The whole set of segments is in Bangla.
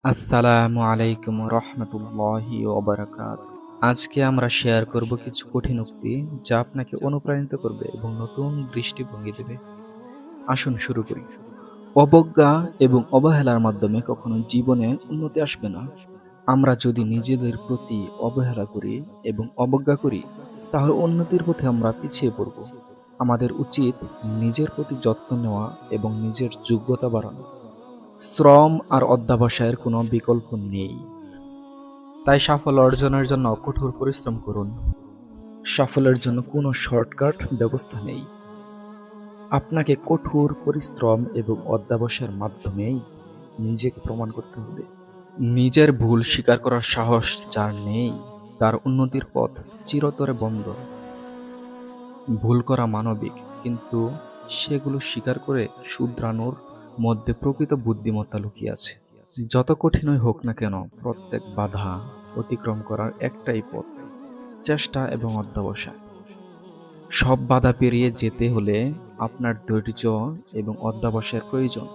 আসসালামু আলাইকুম রহমতুল্লাহি ওবারাকাত। আজকে আমরা শেয়ার করব কিছু কঠিন উক্তি যা আপনাকে অনুপ্রাণিত করবে এবং নতুন দৃষ্টিভঙ্গি দেবে। আসুন শুরু করি। অবজ্ঞা এবং অবহেলার মাধ্যমে কখনো জীবনে উন্নতি আসবে না। আমরা যদি নিজেদের প্রতি অবহেলা করি এবং অবজ্ঞা করি, তাহলে উন্নতির পথে আমরা পিছিয়ে পড়ব। আমাদের উচিত নিজের প্রতি যত্ন নেওয়া এবং নিজের যোগ্যতা বাড়ানো। শ্রম আর অধ্যবসায়ের কোনো বিকল্প নেই। তাই সাফল্য অর্জনের জন্য কঠোর পরিশ্রম করুন। সাফল্যের জন্য কোনো শর্টকাট ব্যবস্থা নেই। আপনাকে কঠোর পরিশ্রম এবং অধ্যবসায়ের মাধ্যমেই নিজেকে প্রমাণ করতে হবে। নিজের ভুল স্বীকার করার সাহস যার নেই, তার উন্নতির পথ চিরতরে বন্ধ। ভুল করা মানবিক, কিন্তু সেগুলো স্বীকার করে শুধরানোর মধ্যে প্রকৃত বুদ্ধিমত্তা লুকিয়ে আছে। যত কঠিনই হোক না কেন, প্রত্যেক বাধা অতিক্রম করার একটাই পথ, চেষ্টা এবং অধ্যবসায়। সব বাধা পেরিয়ে যেতে হলে আপনার ধৈর্য এবং অধ্যবসায়ের প্রয়োজন।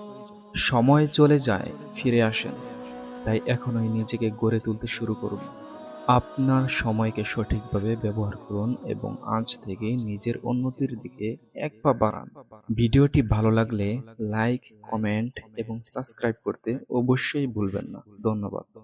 সময় চলে যায়, ফিরে আসেন। তাই এখনই নিজেকে গড়ে তুলতে শুরু করুন। আপনার সময়কে সঠিকভাবে ব্যবহার করুন এবং আজ থেকে নিজের উন্নতির দিকে এক পা বাড়ান। ভিডিওটি ভালো লাগলে লাইক, কমেন্ট এবং সাবস্ক্রাইব করতে অবশ্যই ভুলবেন না। ধন্যবাদ।